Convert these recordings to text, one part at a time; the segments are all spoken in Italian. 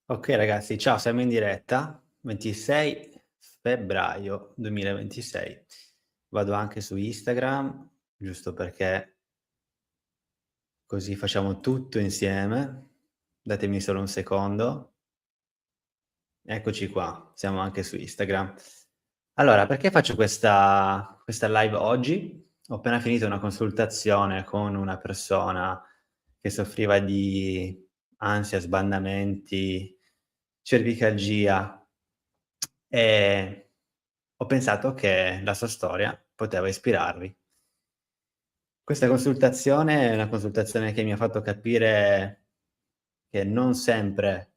Ok ragazzi, ciao, siamo in diretta, 26 febbraio 2026. Vado anche su Instagram, giusto perché così facciamo tutto insieme. Datemi solo un secondo. Eccoci qua, siamo anche su Instagram. Allora, perché faccio questa live oggi? Ho appena finito una consultazione con una persona che soffriva di ansia, sbandamenti, cervicalgia e ho pensato che la sua storia poteva ispirarvi. Questa consultazione è una consultazione che mi ha fatto capire che non sempre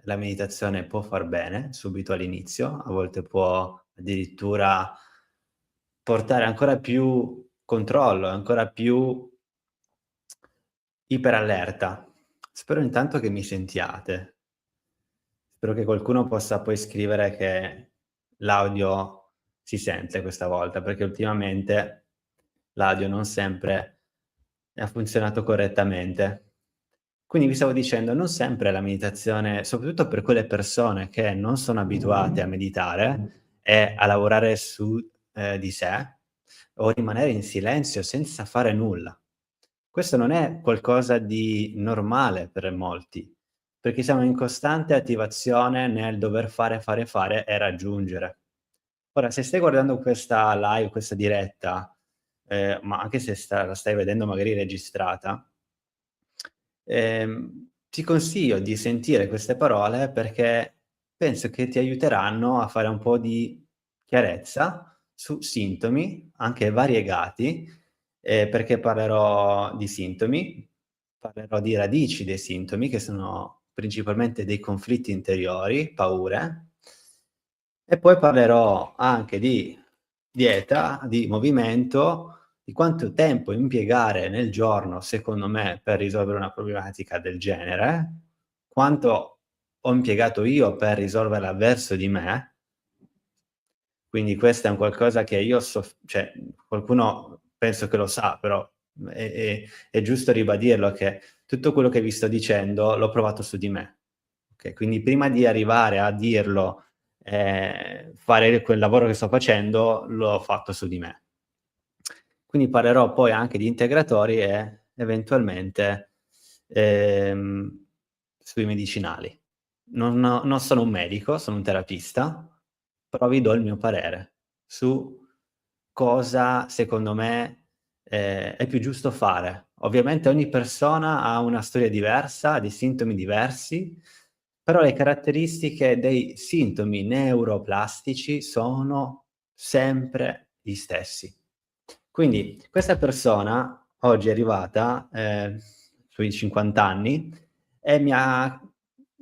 la meditazione può far bene subito all'inizio, a volte può addirittura portare ancora più controllo, ancora più iperallerta. Spero intanto che mi sentiate. Spero che qualcuno possa poi scrivere che l'audio si sente questa volta, perché ultimamente l'audio non sempre ha funzionato correttamente. Quindi vi stavo dicendo, non sempre la meditazione, soprattutto per quelle persone che non sono abituate a meditare e a lavorare su, di sé, o rimanere in silenzio senza fare nulla. Questo non è qualcosa di normale per molti, perché siamo in costante attivazione nel dover fare, fare, fare e raggiungere. Ora, se stai guardando questa live, questa diretta, ma anche se la stai vedendo magari registrata, ti consiglio di sentire queste parole perché penso che ti aiuteranno a fare un po' di chiarezza su sintomi, anche variegati, perché parlerò di sintomi, parlerò di radici dei sintomi, che sono principalmente dei conflitti interiori, paure, e poi parlerò anche di dieta, di movimento, di quanto tempo impiegare nel giorno, secondo me, per risolvere una problematica del genere, quanto ho impiegato io per risolverla verso di me. Quindi questo è un qualcosa che io cioè qualcuno penso che lo sa, però è giusto ribadirlo che tutto quello che vi sto dicendo l'ho provato su di me. Okay, quindi prima di arrivare a dirlo, fare quel lavoro che sto facendo, l'ho fatto su di me. Quindi parlerò poi anche di integratori e eventualmente, sui medicinali. Non sono un medico, sono un terapista, però vi do il mio parere su cosa secondo me, è più giusto fare. Ovviamente ogni persona ha una storia diversa, ha dei sintomi diversi, però le caratteristiche dei sintomi neuroplastici sono sempre gli stessi. Quindi questa persona oggi è arrivata, sui 50 anni e mi ha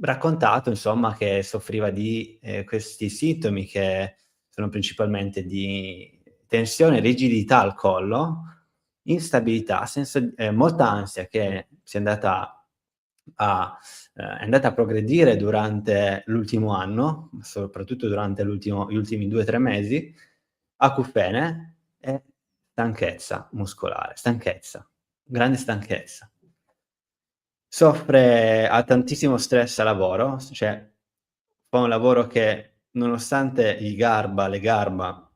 raccontato insomma che soffriva di, questi sintomi che sono principalmente di tensione, rigidità al collo, instabilità, senso molta ansia che si è andata è andata a progredire durante l'ultimo anno, soprattutto durante gli ultimi 2, 3 mesi, acufene e stanchezza muscolare, stanchezza, grande stanchezza. Ha tantissimo stress a lavoro, cioè fa un lavoro che nonostante le garba,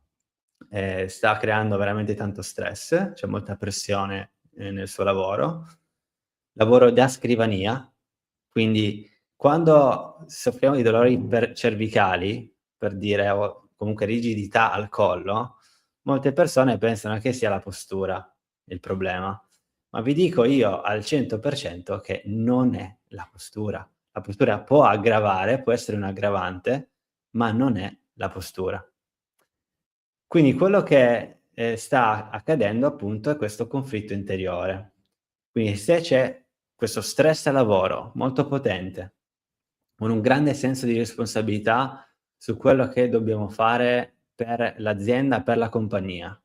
sta creando veramente tanto stress, c'è molta pressione, nel suo lavoro. Lavoro da scrivania, quindi quando soffriamo di dolori cervicali, per dire, o comunque rigidità al collo, molte persone pensano che sia la postura il problema. Ma vi dico io al 100% che non è la postura. La postura può aggravare, può essere un aggravante, ma non è la postura. Quindi quello che, sta accadendo appunto è questo conflitto interiore. Quindi se c'è questo stress al lavoro molto potente, con un grande senso di responsabilità su quello che dobbiamo fare per l'azienda, per la compagnia.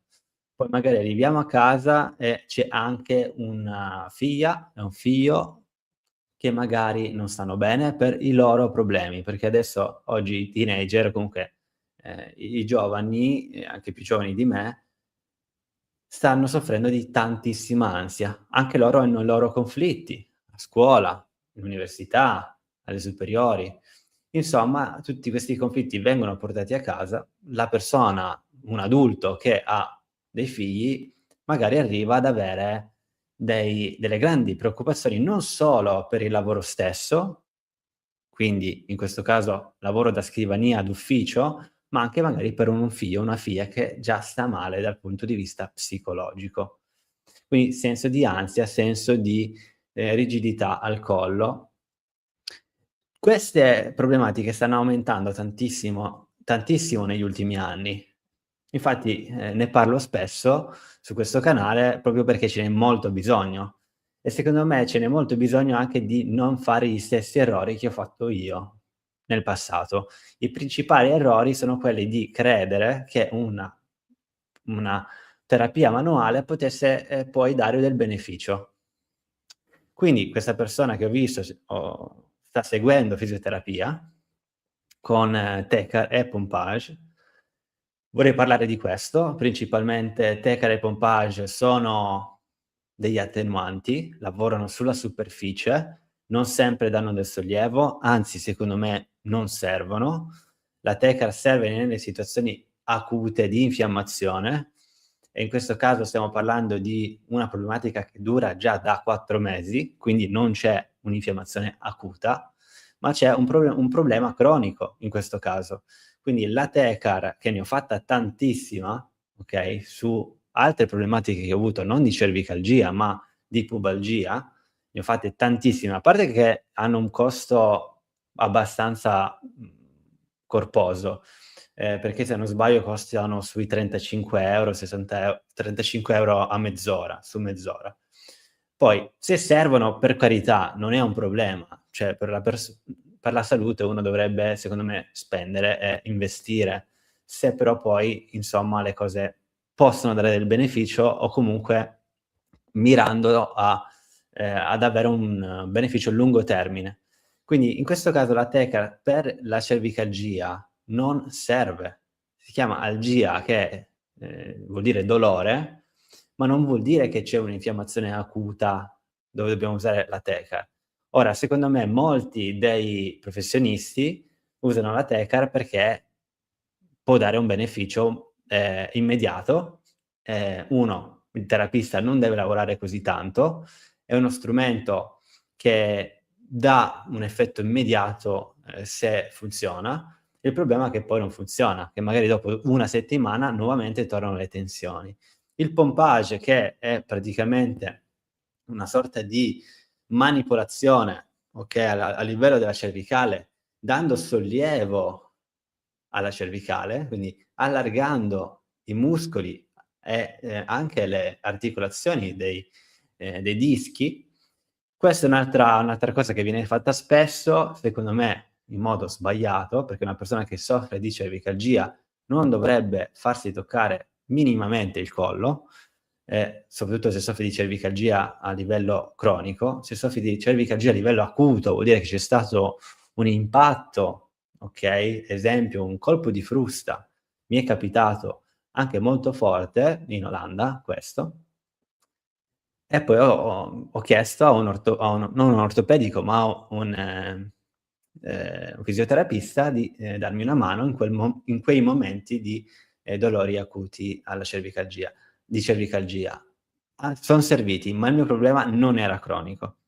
Poi magari arriviamo a casa e c'è anche una figlia e un figlio che magari non stanno bene per i loro problemi, perché adesso oggi i teenager, comunque, i giovani, anche più giovani di me, stanno soffrendo di tantissima ansia. Anche loro hanno i loro conflitti, a scuola, in università, alle superiori. Insomma, tutti questi conflitti vengono portati a casa, la persona, un adulto che ha dei figli, magari arriva ad avere delle grandi preoccupazioni non solo per il lavoro stesso, quindi in questo caso lavoro da scrivania d'ufficio, ma anche magari per un figlio o una figlia che già sta male dal punto di vista psicologico. Quindi senso di ansia, senso di, rigidità al collo. Queste problematiche stanno aumentando tantissimo negli ultimi anni. Infatti, ne parlo spesso su questo canale proprio perché ce n'è molto bisogno e secondo me ce n'è molto bisogno anche di non fare gli stessi errori che ho fatto io nel passato. I principali errori sono quelli di credere che una terapia manuale potesse, poi dare del beneficio. Quindi questa persona che ho visto sta seguendo fisioterapia con tecar e pompage. Vorrei parlare di questo, principalmente tecar e pompage sono degli attenuanti, lavorano sulla superficie, non sempre danno del sollievo, anzi secondo me non servono. La tecar serve nelle situazioni acute di infiammazione e in questo caso stiamo parlando di una problematica che dura già da 4 mesi, quindi non c'è un'infiammazione acuta, ma c'è un problema cronico in questo caso. Quindi la tecar, che ne ho fatta tantissima, okay, su altre problematiche che ho avuto, non di cervicalgia, ma di pubalgia, ne ho fatte tantissime, a parte che hanno un costo abbastanza, corposo, perché se non sbaglio costano sui 35 €, 35 € a mezz'ora, su mezz'ora. Poi se servono, per carità, non è un problema, cioè per la salute uno dovrebbe, secondo me, spendere e investire. Se però poi, insomma, le cose possono dare del beneficio o comunque mirando ad avere un beneficio a lungo termine. Quindi in questo caso la tecar per la cervicalgia non serve. Si chiama algia che, vuol dire dolore, ma non vuol dire che c'è un'infiammazione acuta dove dobbiamo usare la tecar. Ora, secondo me molti dei professionisti usano la tecar perché può dare un beneficio, immediato. 1, il terapista non deve lavorare così tanto, è uno strumento che dà un effetto immediato, se funziona. Il problema è che poi non funziona, che magari dopo 1 settimana nuovamente tornano le tensioni. Il pompage, che è praticamente una sorta di manipolazione, okay, a livello della cervicale, dando sollievo alla cervicale, quindi allargando i muscoli e, anche le articolazioni dei dischi. Questa è un'altra cosa che viene fatta spesso, secondo me in modo sbagliato, perché una persona che soffre di cervicalgia non dovrebbe farsi toccare minimamente il collo, soprattutto se soffri di cervicalgia a livello cronico. Se soffri di cervicalgia a livello acuto, vuol dire che c'è stato un impatto, okay, esempio un colpo di frusta, mi è capitato anche molto forte, in Olanda questo, e poi ho chiesto a un non un ortopedico, ma a un fisioterapista di, darmi una mano in quei momenti di, dolori acuti alla cervicalgia di cervicalgia. Son serviti, ma il mio problema non era cronico.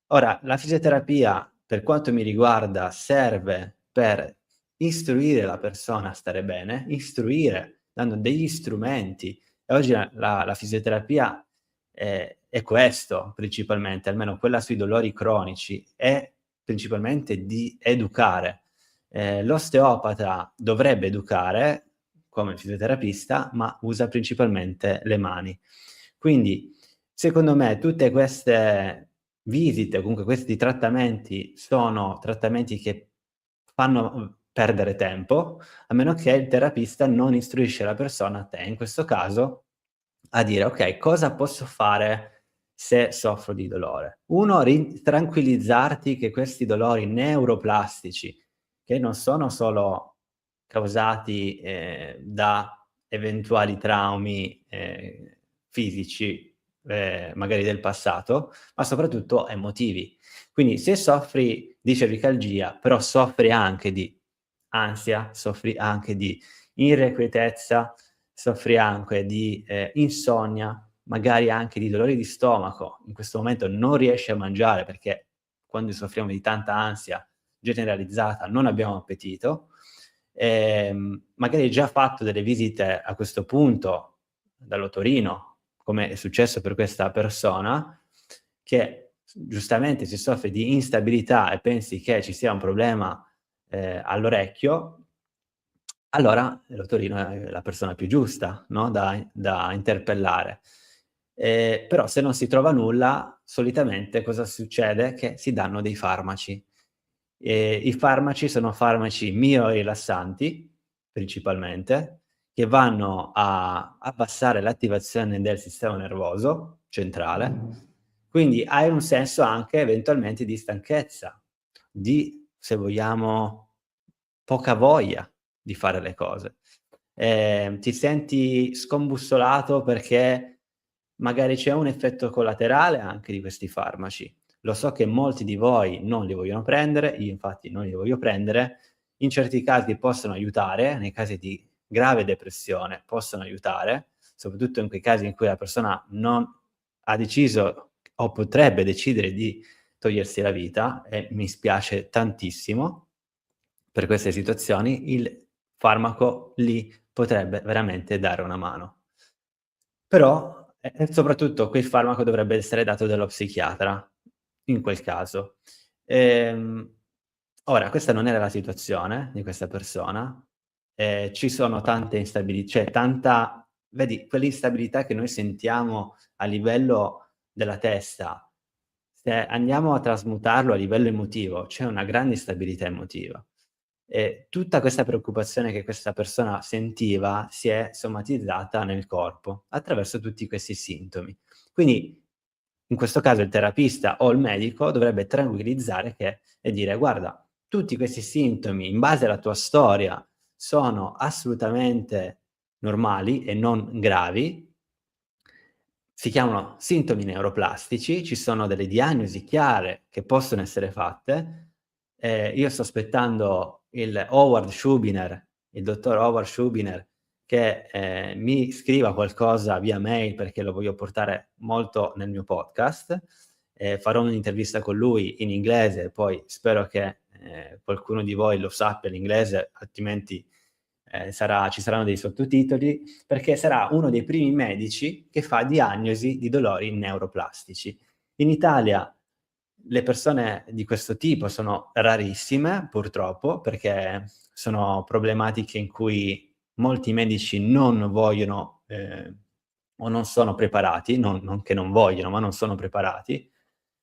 Ora, la fisioterapia, per quanto mi riguarda, serve per istruire la persona a stare bene, istruire dando degli strumenti e oggi la fisioterapia è questo principalmente, almeno quella sui dolori cronici, è principalmente di educare. L'osteopata dovrebbe educare, come il fisioterapista, ma usa principalmente le mani. Quindi, secondo me, tutte queste visite, o comunque questi trattamenti, sono trattamenti che fanno, perdere tempo, a meno che il terapista non istruisce la persona, te in questo caso, a dire: "Okay, cosa posso fare se soffro di dolore?" 1, tranquillizzarti che questi dolori neuroplastici, che non sono solo causati, da eventuali traumi, fisici, magari del passato, ma soprattutto emotivi. Quindi se soffri di cervicalgia, però soffri anche di ansia, soffri anche di irrequietezza, soffri anche di insonnia, magari anche di dolori di stomaco, in questo momento non riesci a mangiare perché quando soffriamo di tanta ansia generalizzata non abbiamo appetito, magari hai già fatto delle visite a questo punto dall'otorino, come è successo per questa persona, che giustamente si soffre di instabilità e pensi che ci sia un problema all'orecchio, allora l'otorino è la persona più giusta, no, da interpellare. Però se non si trova nulla, solitamente cosa succede? Che si danno dei farmaci. I farmaci sono farmaci miorilassanti, principalmente, che vanno a abbassare l'attivazione del sistema nervoso centrale, quindi hai un senso anche eventualmente di stanchezza, di, se vogliamo, poca voglia di fare le cose. Ti senti scombussolato perché magari c'è un effetto collaterale anche di questi farmaci. Lo so che molti di voi non li vogliono prendere, io infatti non li voglio prendere. In certi casi possono aiutare, nei casi di grave depressione possono aiutare, soprattutto in quei casi in cui la persona non ha deciso o potrebbe decidere di togliersi la vita, e mi spiace tantissimo per queste situazioni, il farmaco lì potrebbe veramente dare una mano. Però, e soprattutto quel farmaco dovrebbe essere dato dallo psichiatra, in quel caso. Ehm, Ora questa non era la situazione di questa persona, ci sono tante cioè tanta, vedi quell'instabilità che noi sentiamo a livello della testa, se andiamo a trasmutarlo a livello emotivo, c'è una grande instabilità emotiva. E tutta questa preoccupazione che questa persona sentiva si è somatizzata nel corpo, attraverso tutti questi sintomi. Quindi, in questo caso il terapista o il medico dovrebbe tranquillizzare e dire: "Guarda, tutti questi sintomi, in base alla tua storia, sono assolutamente normali e non gravi, si chiamano sintomi neuroplastici, ci sono delle diagnosi chiare che possono essere fatte. Io sto aspettando il dottor Howard Schubiner, che mi scriva qualcosa via mail perché lo voglio portare molto nel mio podcast. Farò un'intervista con lui in inglese, poi spero che qualcuno di voi lo sappia l'inglese, altrimenti ci saranno dei sottotitoli, perché sarà uno dei primi medici che fa diagnosi di dolori neuroplastici. In Italia le persone di questo tipo sono rarissime, purtroppo, perché sono problematiche in cui molti medici non vogliono, o non sono preparati, non che non vogliono, ma non sono preparati,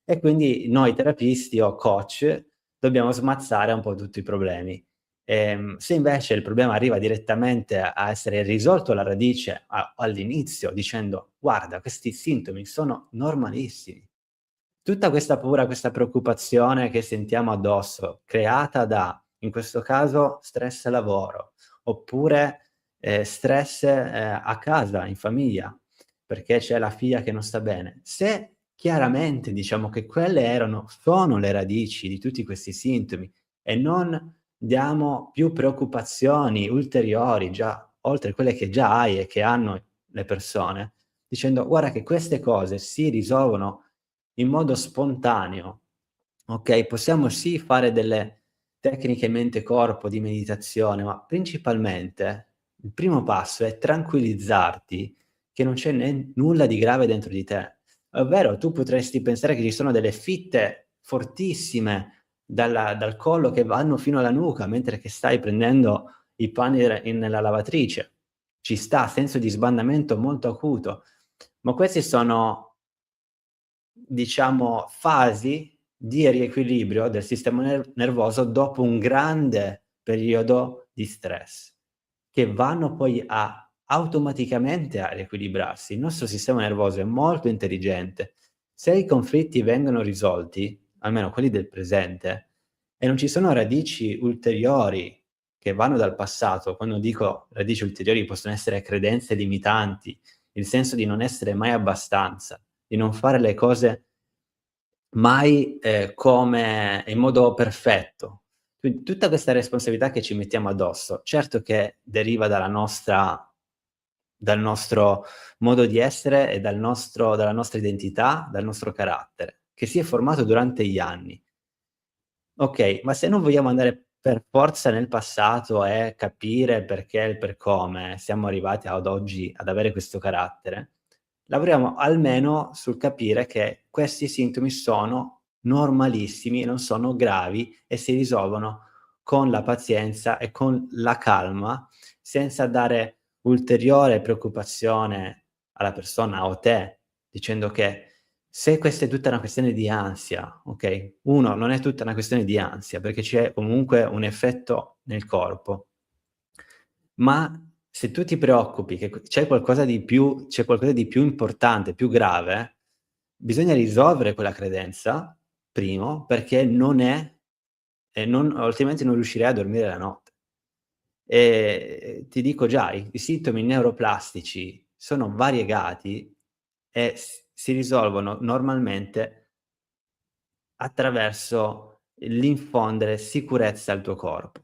e quindi noi terapisti o coach dobbiamo smazzare un po' tutti i problemi. Se invece il problema arriva direttamente a essere risolto alla radice, all'inizio, dicendo: "Guarda, questi sintomi sono normalissimi". Tutta questa paura, questa preoccupazione che sentiamo addosso, creata da, in questo caso, stress lavoro, oppure, stress, a casa, in famiglia, perché c'è la figlia che non sta bene. Se chiaramente diciamo che sono le radici di tutti questi sintomi e non diamo più preoccupazioni ulteriori già oltre quelle che già hai e che hanno le persone, dicendo: "Guarda che queste cose si risolvono in modo spontaneo". Okay, possiamo sì fare delle tecniche mente-corpo di meditazione, ma principalmente il primo passo è tranquillizzarti che non c'è nulla di grave dentro di te. Ovvero tu potresti pensare che ci sono delle fitte fortissime dal collo che vanno fino alla nuca, mentre che stai prendendo i panni nella lavatrice. Ci sta, senso di sbandamento molto acuto, ma questi sono, diciamo, fasi di riequilibrio del sistema nervoso dopo un grande periodo di stress, che vanno poi automaticamente a riequilibrarsi. Il nostro sistema nervoso è molto intelligente. Se i conflitti vengono risolti, almeno quelli del presente, e non ci sono radici ulteriori che vanno dal passato, quando dico radici ulteriori possono essere credenze limitanti, il senso di non essere mai abbastanza, di non fare le cose mai, come in modo perfetto. Tutta questa responsabilità che ci mettiamo addosso, certo che deriva dal nostro modo di essere e dalla nostra identità, dal nostro carattere, che si è formato durante gli anni. Okay, ma se non vogliamo andare per forza nel passato e capire il perché e il per come siamo arrivati ad oggi ad avere questo carattere, lavoriamo almeno sul capire che questi sintomi sono normalissimi, non sono gravi e si risolvono con la pazienza e con la calma, senza dare ulteriore preoccupazione alla persona o a te, dicendo che se questa è tutta una questione di ansia, okay, 1 non è tutta una questione di ansia, perché c'è comunque un effetto nel corpo, ma se tu ti preoccupi che c'è qualcosa di più importante, più grave, bisogna risolvere quella credenza, primo, perché non è non altrimenti non riuscirei a dormire la notte. Ti dico già, i sintomi neuroplastici sono variegati e si risolvono normalmente attraverso l'infondere sicurezza al tuo corpo.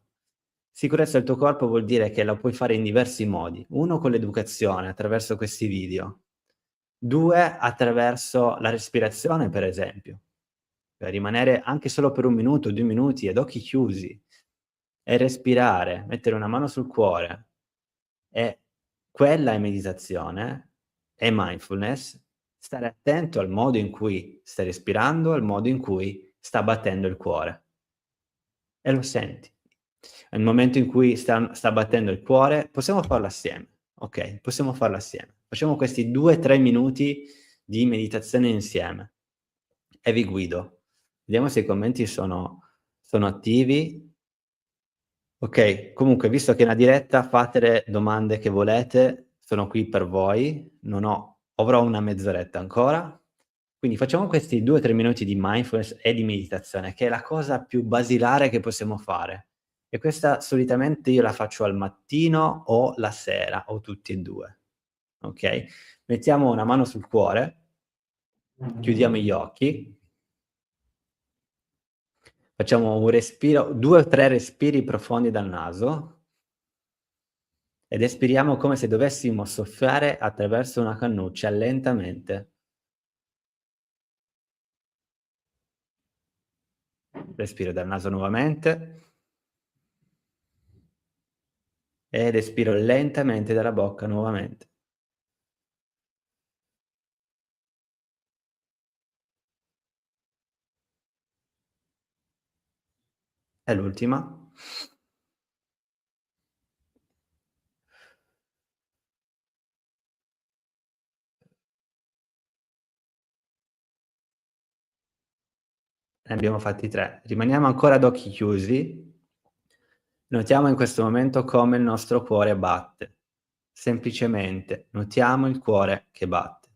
Sicurezza al tuo corpo vuol dire che la puoi fare in diversi modi. 1 con l'educazione, attraverso questi video. 2 attraverso la respirazione, per esempio. Cioè rimanere anche solo per 1 minuto, 2 minuti ad occhi chiusi e respirare, mettere una mano sul cuore. E quella è meditazione, è mindfulness, stare attento al modo in cui stai respirando, al modo in cui sta battendo il cuore e lo senti. Nel momento in cui sta battendo il cuore possiamo farlo assieme, okay, possiamo farlo assieme. Facciamo questi 2, 3 minuti di meditazione insieme e vi guido. Vediamo se i commenti sono attivi. Okay, comunque visto che è una diretta fate le domande che volete, sono qui per voi, non ho avrò una mezz'oretta ancora, quindi facciamo questi 2, 3 minuti di mindfulness e di meditazione, che è la cosa più basilare che possiamo fare. E questa solitamente io la faccio al mattino o la sera, o tutti e 2, okay? Mettiamo una mano sul cuore, chiudiamo gli occhi, facciamo un respiro 2 o 3 respiri profondi dal naso. Ed espiriamo come se dovessimo soffiare attraverso una cannuccia lentamente. Respiro dal naso nuovamente ed espiro lentamente dalla bocca nuovamente. E l'ultima. Ne abbiamo fatti 3. Rimaniamo ancora ad occhi chiusi. Notiamo in questo momento come il nostro cuore batte. Semplicemente notiamo il cuore che batte.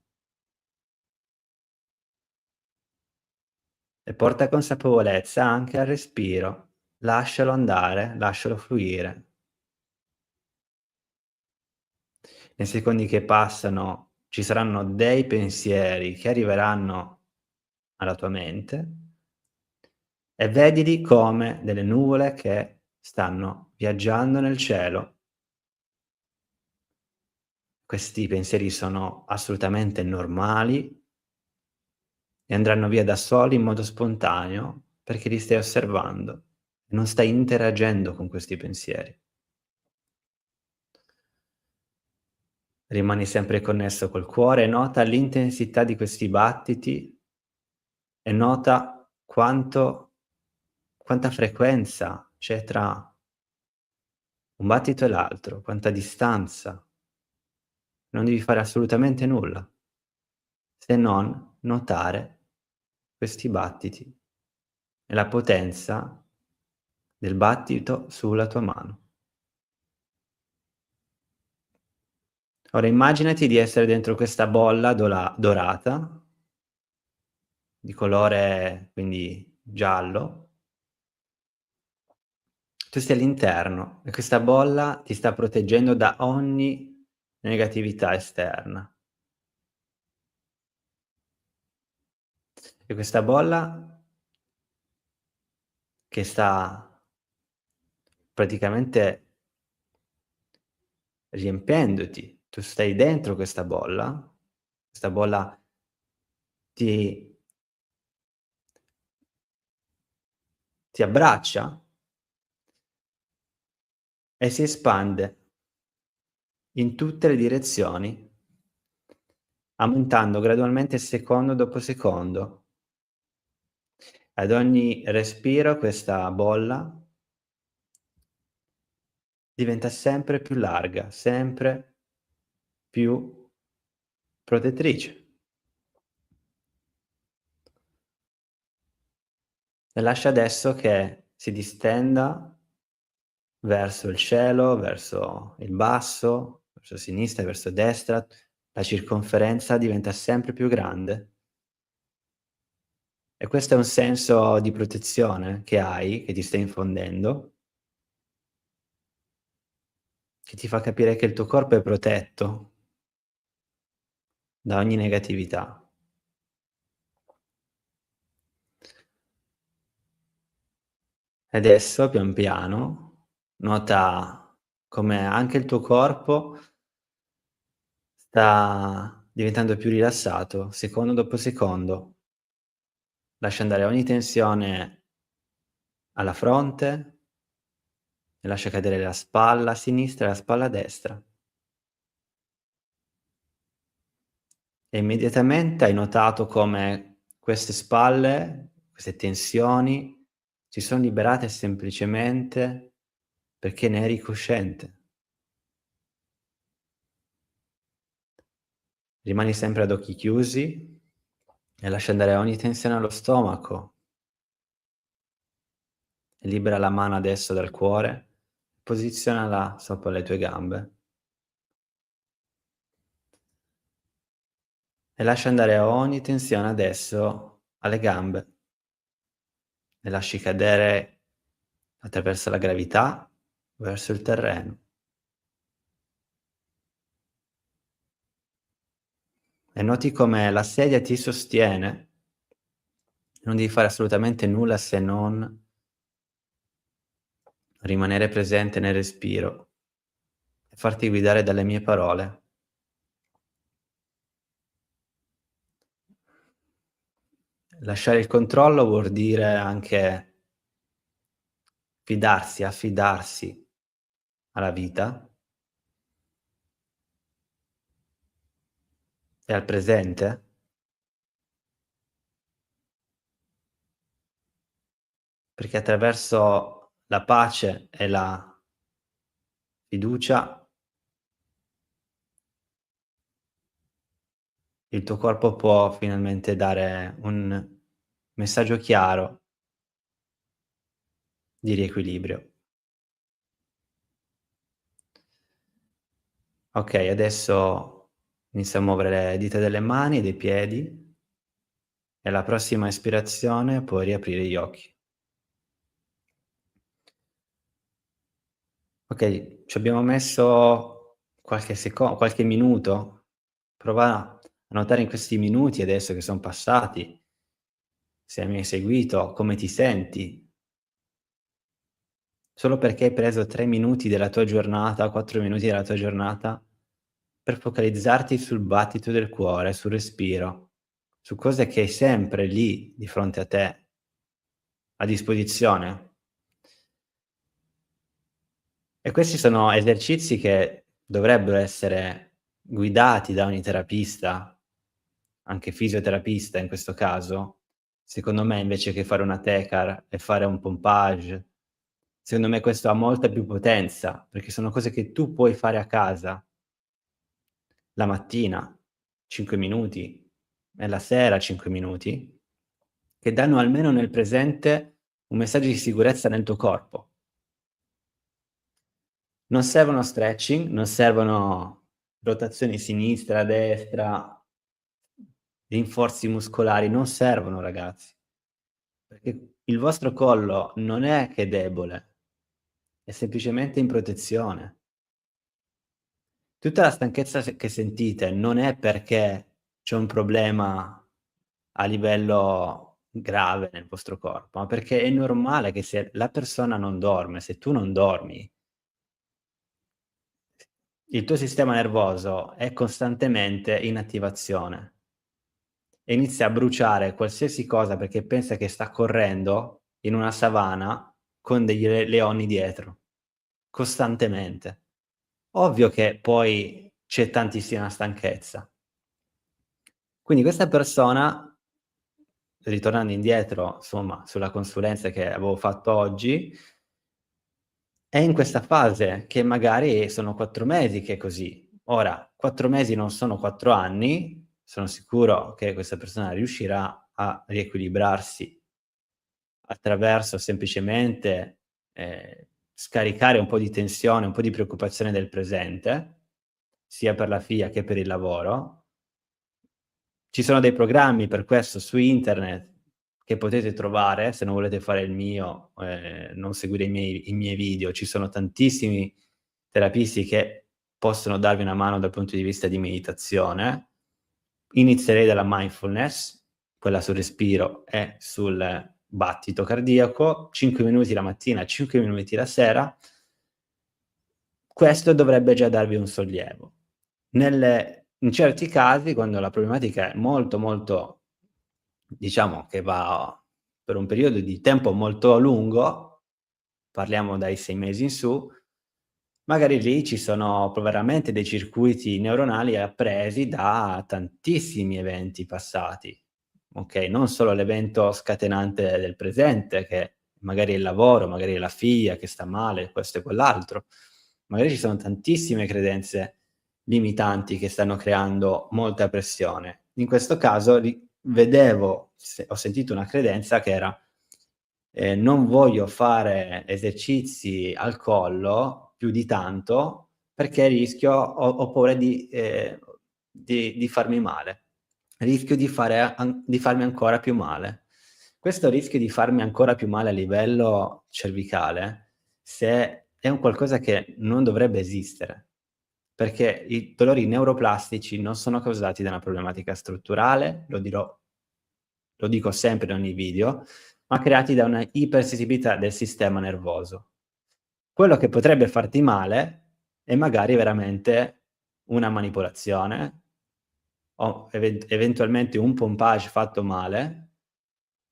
E porta consapevolezza anche al respiro. Lascialo andare, lascialo fluire. Nei secondi che passano ci saranno dei pensieri che arriveranno alla tua mente e vedili come delle nuvole che stanno viaggiando nel cielo. Questi pensieri sono assolutamente normali e andranno via da soli in modo spontaneo perché li stai osservando e non stai interagendo con questi pensieri. Rimani sempre connesso col cuore e nota l'intensità di questi battiti e nota quanta frequenza c'è tra un battito e l'altro, quanta distanza. Non devi fare assolutamente nulla, se non notare questi battiti e la potenza del battito sulla tua mano. Ora immaginati di essere dentro questa bolla dorata, di colore quindi giallo. Tu sei all'interno e questa bolla ti sta proteggendo da ogni negatività esterna. E questa bolla che sta praticamente riempendoti, tu stai dentro questa bolla ti ti abbraccia e si espande in tutte le direzioni, aumentando gradualmente secondo dopo secondo. Ad ogni respiro questa bolla diventa sempre più larga, sempre più protettrice. E lascia adesso che si distenda verso il cielo, verso il basso, verso sinistra, verso destra, la circonferenza diventa sempre più grande. E questo è un senso di protezione che hai, che ti stai infondendo, che ti fa capire che il tuo corpo è protetto da ogni negatività. E adesso pian piano nota come anche il tuo corpo sta diventando più rilassato, secondo dopo secondo. Lascia andare ogni tensione alla fronte e lascia cadere la spalla sinistra e la spalla destra. E immediatamente hai notato come queste spalle, queste tensioni si son liberate semplicemente perché ne eri cosciente. Rimani sempre ad occhi chiusi e lascia andare ogni tensione allo stomaco. E libera la mano adesso dal cuore, posizionala sopra le tue gambe e lascia andare ogni tensione adesso alle gambe. Le lasci cadere attraverso la gravità verso il terreno e noti come la sedia ti sostiene, non devi fare assolutamente nulla se non rimanere presente nel respiro e farti guidare dalle mie parole. Lasciare il controllo vuol dire anche affidarsi alla vita e al presente, perché attraverso la pace e la fiducia il tuo corpo può finalmente dare un messaggio chiaro di riequilibrio. Okay, adesso inizia a muovere le dita delle mani e dei piedi e alla prossima espirazione puoi riaprire gli occhi. Okay, ci abbiamo messo qualche minuto. Prova a notare in questi minuti adesso che son passati, se mi hai seguito, come ti senti. Solo perché hai preso 3 minuti della tua giornata, 4 minuti della tua giornata per focalizzarti sul battito del cuore, sul respiro, su cose che hai sempre lì di fronte a te, a disposizione. E questi sono esercizi che dovrebbero essere guidati da ogni terapista, anche fisioterapista in questo caso. Secondo me invece che fare una tecar e fare un pompage, secondo me questo ha molta più potenza, perché sono cose che tu puoi fare a casa la mattina, 5 minuti, e la sera 5 minuti, che danno almeno nel presente un messaggio di sicurezza nel tuo corpo. Non servono stretching, non servono rotazioni sinistra, destra, rinforzi muscolari, non servono ragazzi, perché il vostro collo non è che è debole, è semplicemente in protezione. Tutta la stanchezza che sentite non è perché c'è un problema a livello grave nel vostro corpo, ma perché è normale che se la persona non dorme, se tu non dormi, il tuo sistema nervoso è costantemente in attivazione e inizia a bruciare qualsiasi cosa perché pensa che sta correndo in una savana con degli leoni dietro, costantemente. Ovvio che poi c'è tantissima stanchezza. Quindi questa persona, ritornando indietro, insomma, sulla consulenza che avevo fatto oggi, è in questa fase che magari sono 4 mesi che è così. Ora, 4 mesi non sono 4 anni, sono sicuro che questa persona riuscirà a riequilibrarsi attraverso semplicemente, scaricare un po' di tensione, un po' di preoccupazione del presente, sia per la figlia che per il lavoro. Ci sono dei programmi per questo su internet che potete trovare, se non volete fare il mio, non seguire i miei video, ci sono tantissimi terapisti che possono darvi una mano dal punto di vista di meditazione. Inizierei dalla mindfulness, quella sul respiro e sul battito cardiaco, 5 minuti la mattina, 5 minuti la sera. Questo dovrebbe già darvi un sollievo. In certi casi, quando la problematica è molto, molto, diciamo che va per un periodo di tempo molto lungo, parliamo dai 6 mesi in su, magari lì ci sono veramente dei circuiti neuronali appresi da tantissimi eventi passati, okay, non solo l'evento scatenante del presente, che magari è il lavoro, magari è la figlia che sta male, questo e quell'altro. Magari ci sono tantissime credenze limitanti che stanno creando molta pressione. In questo caso ho sentito una credenza che era: "Non voglio fare esercizi al collo più di tanto perché ho paura di farmi male. Rischio di farmi ancora più male". Questo rischio di farmi ancora più male a livello cervicale, se è un qualcosa che non dovrebbe esistere, perché i dolori neuroplastici non sono causati da una problematica strutturale, lo dico sempre in ogni video, ma creati da una ipersensibilità del sistema nervoso. Quello che potrebbe farti male è magari veramente una manipolazione o eventualmente un pompage fatto male,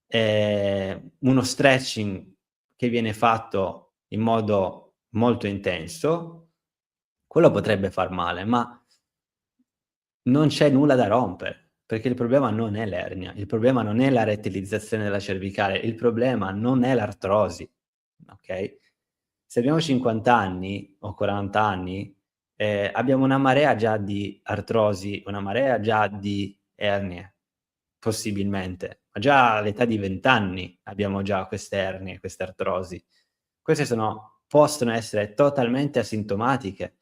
uno stretching che viene fatto in modo molto intenso, quello potrebbe far male, ma non c'è nulla da rompere, perché il problema non è l'ernia, il problema non è la rettilizzazione della cervicale, il problema non è l'artrosi, okay? Se abbiamo 50 anni o 40 anni, abbiamo una marea già di artrosi, una marea già di ernie, possibilmente, ma già all'età di 20 anni abbiamo già queste ernie, queste artrosi. Queste possono essere totalmente asintomatiche.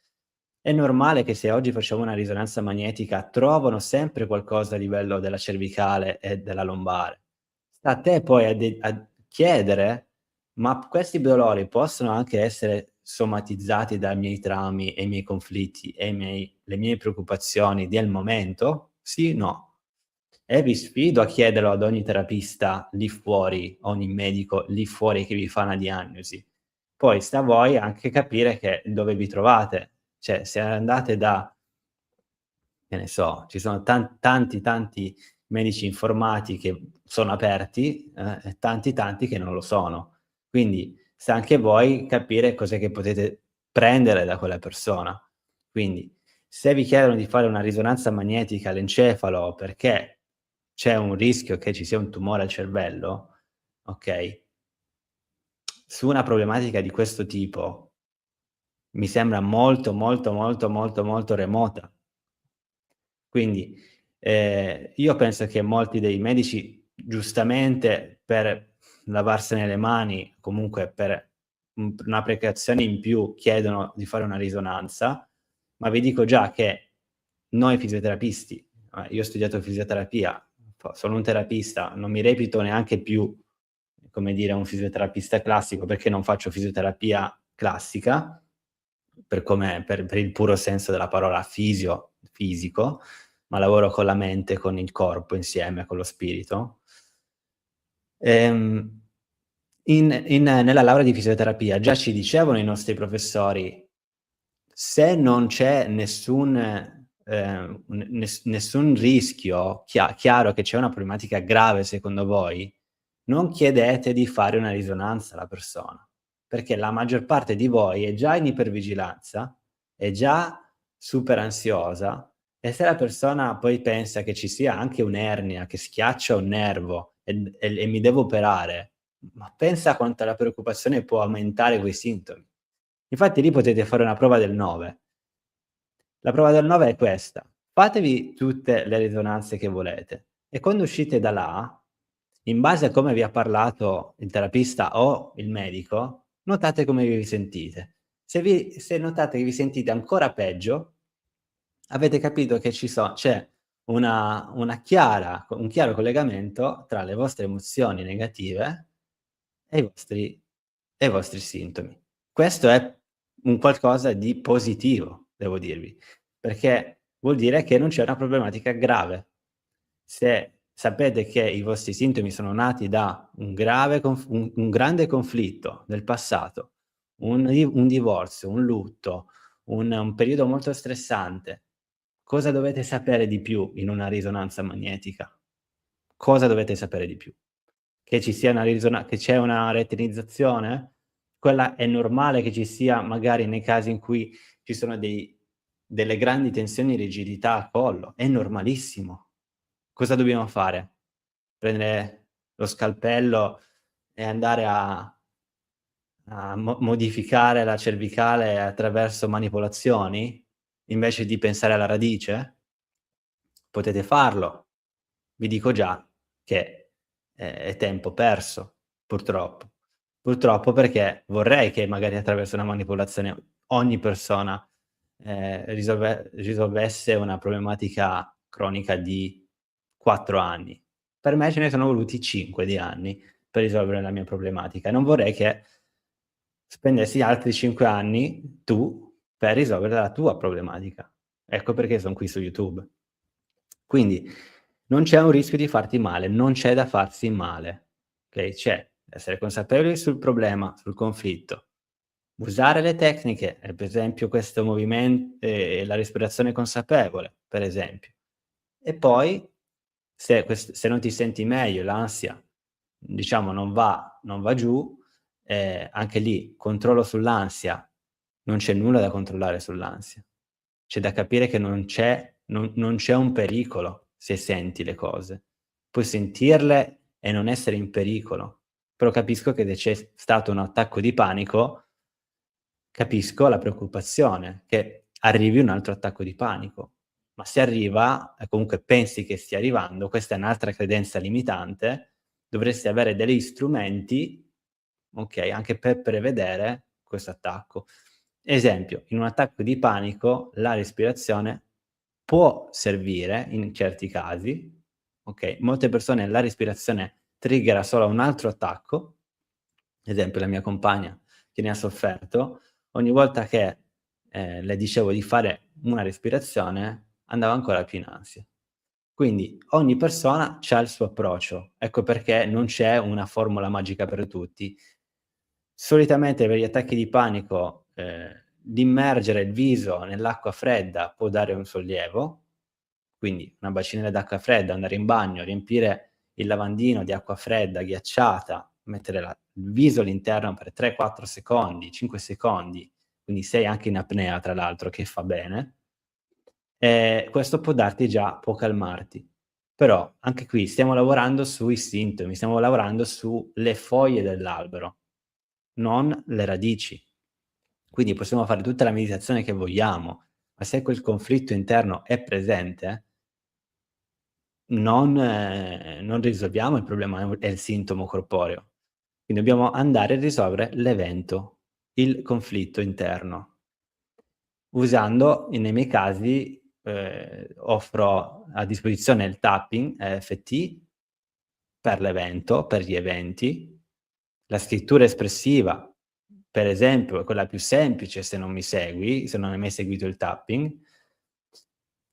È normale che se oggi facciamo una risonanza magnetica trovano sempre qualcosa a livello della cervicale e della lombare. Sta a te poi a chiedere: "Ma questi dolori possono anche essere somatizzati dai miei traumi e i miei conflitti e i miei le mie preoccupazioni del momento? Sì, no?" E vi sfido a chiederlo ad ogni terapista lì fuori, ogni medico lì fuori che vi fa una diagnosi. Poi sta a voi anche capire che dove vi trovate. Cioè, se andate da, che ne so, ci sono tanti medici informati che sono aperti, e tanti che non lo sono. Quindi sta anche a voi capire cos'è che potete prendere da quella persona. Quindi, se vi chiedono di fare una risonanza magnetica all'encefalo perché c'è un rischio che ci sia un tumore al cervello, okay, su una problematica di questo tipo mi sembra molto, molto, molto, molto, molto remota. Quindi, io penso che molti dei medici, giustamente per lavarsene le mani, comunque per una precauzione in più, chiedono di fare una risonanza, ma vi dico già che noi fisioterapisti, io ho studiato fisioterapia, sono un terapista, non mi reputo neanche più, come dire, un fisioterapista classico, perché non faccio fisioterapia classica, per il puro senso della parola fisico, ma lavoro con la mente, con il corpo insieme, con lo spirito. Ehm, nella laurea di fisioterapia già ci dicevano i nostri professori: se non c'è nessun nessun rischio chiaro che c'è una problematica grave secondo voi, non chiedete di fare una risonanza alla persona, perché la maggior parte di voi è già in ipervigilanza, è già super ansiosa, e se la persona poi pensa che ci sia anche un'ernia che schiaccia un nervo e mi devo operare, ma pensa quanta la preoccupazione può aumentare quei sintomi. Infatti lì potete fare una prova del 9. La prova del 9 è questa: fatevi tutte le risonanze che volete e quando uscite da là, in base a come vi ha parlato il terapista o il medico, notate come vi sentite. Se notate che vi sentite ancora peggio, avete capito che c'è un chiaro collegamento tra le vostre emozioni negative e i vostri sintomi. Questo è un qualcosa di positivo, devo dirvi, perché vuol dire che non c'è una problematica grave. Se sapete che i vostri sintomi sono nati da un grande conflitto del passato, un divorzio, un lutto, un periodo molto stressante, cosa dovete sapere di più in una risonanza magnetica? Cosa dovete sapere di più? Che ci sia che c'è una rettinizzazione? Quella è normale che ci sia magari nei casi in cui ci sono delle grandi tensioni e rigidità al collo, è normalissimo. Cosa dobbiamo fare? Prendere lo scalpello e andare a modificare la cervicale attraverso manipolazioni, invece di pensare alla radice? Potete farlo. Vi dico già che è tempo perso, purtroppo. Purtroppo perché vorrei che magari attraverso una manipolazione ogni persona, risolvesse una problematica cronica di 4 anni. Per me ce ne sono voluti 5 di anni per risolvere la mia problematica. Non vorrei che spendessi altri 5 anni tu per risolvere la tua problematica. Ecco perché son qui su YouTube. Quindi non c'è un rischio di farti male, non c'è da farsi male, okay, c'è essere consapevoli sul problema, sul conflitto, usare le tecniche, per esempio questo la respirazione consapevole, per esempio. E poi se non ti senti meglio, l'ansia diciamo non va giù, anche lì controllo sull'ansia, non c'è nulla da controllare sull'ansia. C'è da capire che non c'è un pericolo se senti le cose. Puoi sentirle e non essere in pericolo, però capisco che se c'è stato un attacco di panico, capisco la preoccupazione che arrivi un altro attacco di panico. Ma se arriva e comunque pensi che stia arrivando, questa è un'altra credenza limitante, dovresti avere degli strumenti, okay, anche per prevedere questo attacco. Esempio, in un attacco di panico la respirazione può servire in certi casi, okay, molte persone la respirazione triggera solo un altro attacco, esempio la mia compagna che ne ha sofferto, ogni volta che, le dicevo di fare una respirazione andava ancora più in ansia. Quindi ogni persona c'ha il suo approccio, ecco perché non c'è una formula magica per tutti. Solitamente per gli attacchi di panico, l'immergere il viso nell'acqua fredda può dare un sollievo, quindi una bacinella d'acqua fredda, andare in bagno, riempire il lavandino di acqua fredda ghiacciata, mettere il viso all'interno per 3, 4 secondi, 5 secondi, quindi sei anche in apnea tra l'altro, che fa bene, questo può calmarti. Però anche qui stiamo lavorando sui sintomi, stiamo lavorando sulle foglie dell'albero, non le radici. Quindi possiamo fare tutta la meditazione che vogliamo, ma se quel conflitto interno è presente, non risolviamo il problema e il sintomo corporeo. Quindi dobbiamo andare a risolvere l'evento, il conflitto interno. Usando nei miei casi, offro a disposizione il tapping EFT per l'evento, per gli eventi, la scrittura espressiva, per esempio, è quella più semplice se non mi segui, se non hai mai seguito il tapping.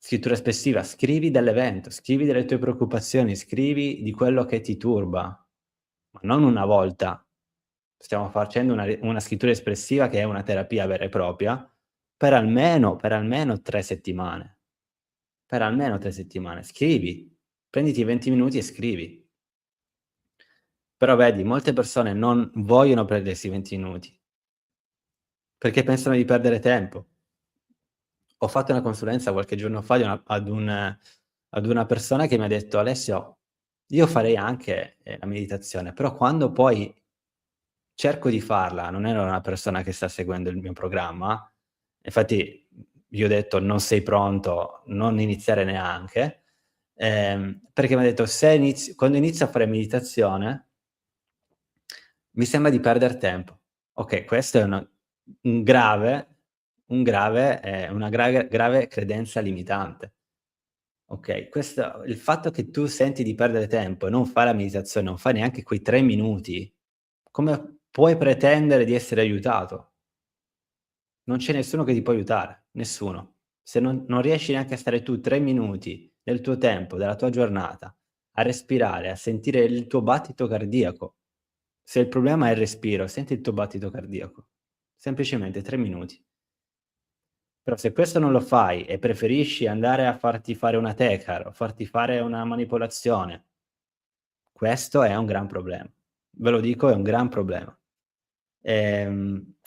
Scrittura espressiva, scrivi dell'evento, scrivi delle tue preoccupazioni, scrivi di quello che ti turba, ma non una volta. Stiamo facendo una scrittura espressiva che è una terapia vera e propria per almeno 3 settimane. Per almeno 3 settimane. Scrivi, prenditi 20 minuti e scrivi. Però vedi, molte persone non vogliono prendersi 20 minuti, perché pensano di perdere tempo. Ho fatto una consulenza qualche giorno fa di una ad una persona che mi ha detto: "Alessio, io farei anche, la meditazione, però quando poi cerco di farla", non era una persona che sta seguendo il mio programma, infatti gli ho detto: "Non sei pronto, non iniziare neanche", perché m'ha detto: "Se inizi quando inizio a fare meditazione, mi sembra di perder tempo". Okay, questo è una grave credenza limitante. Okay, questo il fatto che tu senti di perdere tempo e non fai la meditazione, non fai neanche quei 3 minuti, come puoi pretendere di essere aiutato? Non c'è nessuno che ti può aiutare, nessuno. Se non riesci neanche a stare tu 3 minuti del tuo tempo, della tua giornata, a respirare, a sentire il tuo battito cardiaco. Se il problema è il respiro, senti il tuo battito cardiaco. Semplicemente 3 minuti. Però se questo non lo fai e preferisci andare a farti fare una tecar o farti fare una manipolazione, questo è un gran problema. Ve lo dico, è un gran problema.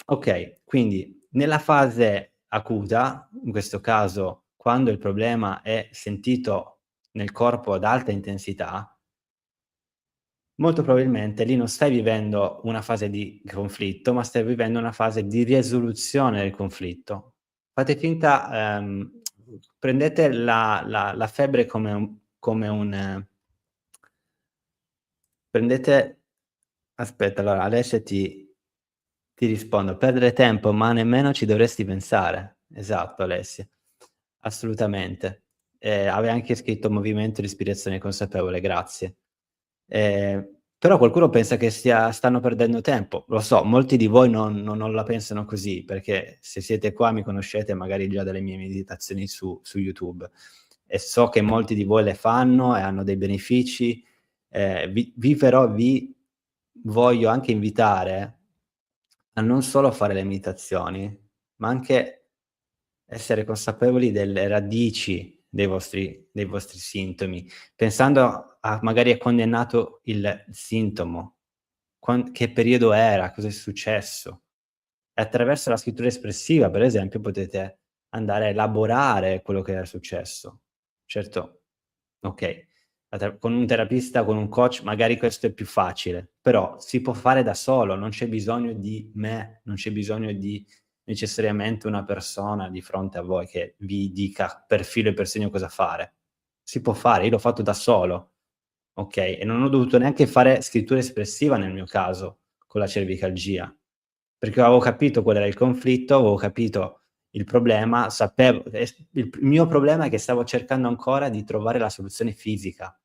Okay, quindi nella fase acuta, in questo caso quando il problema è sentito nel corpo ad alta intensità, molto probabilmente lì non stai vivendo una fase di conflitto, ma stai vivendo una fase di risoluzione del conflitto. Fate finta, prendete la febbre come un prendete aspetta, allora Alessia ti rispondo: "Perdere tempo, ma nemmeno ci dovresti pensare." Esatto Alessia, assolutamente. Avevi anche scritto Movimento, respirazione consapevole, grazie. Però qualcuno pensa che stanno perdendo tempo. Lo so, molti di voi non la pensano così, perché se siete qua mi conoscete magari già dalle mie meditazioni su YouTube e so che molti di voi le fanno e hanno dei benefici. Vi voglio anche invitare a non solo fare le meditazioni, ma anche essere consapevoli delle radici dei vostri sintomi, pensando a magari a quando è nato il sintomo, che periodo era, cosa è successo. E attraverso la scrittura espressiva, per esempio, potete andare a elaborare quello che era successo. Certo, okay, con un terapista, con un coach magari questo è più facile, però si può fare da solo, non c'è bisogno di me, non c'è bisogno di necessariamente una persona di fronte a voi che vi dica per filo e per segno cosa fare. Si può fare, io l'ho fatto da solo, okay, e non ho dovuto neanche fare scrittura espressiva nel mio caso, con la cervicalgia, perché avevo capito qual era il conflitto, avevo capito il problema, sapevo il mio problema è che stavo cercando ancora di trovare la soluzione fisica.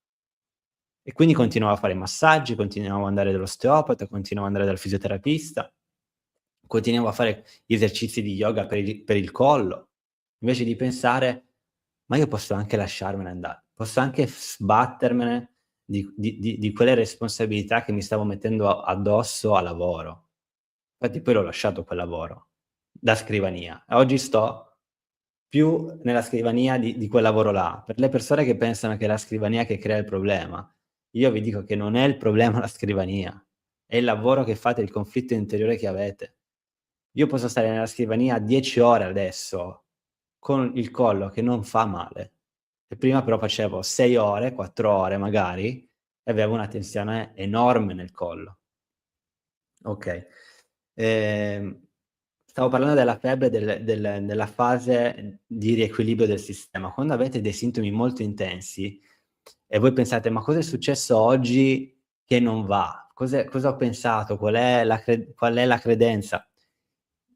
E quindi continuavo a fare massaggi, continuavo ad andare dall'osteopata, continuavo ad andare dal fisioterapista, continuavo a fare gli esercizi di yoga per il collo, invece di pensare: "Ma io posso anche lasciarmene andare, posso anche sbattermene di quelle responsabilità che mi stavo mettendo addosso a lavoro." Infatti poi l'ho lasciato quel lavoro, da scrivania, e oggi sto più nella scrivania di quel lavoro là. Per le persone che pensano che è la scrivania che crea il problema, io vi dico che non è il problema la scrivania, è il lavoro che fate, il conflitto interiore che avete. Io posso stare nella scrivania 10 ore adesso, con il collo che non fa male, e prima però facevo 6 ore, 4 ore magari, e avevo una tensione enorme nel collo. Okay. Ehm, Stavo parlando della febbre, della fase di riequilibrio del sistema. Quando avete dei sintomi molto intensi e voi pensate: "Ma cosa è successo oggi che non va? Cosa ho pensato? Qual è la credenza?"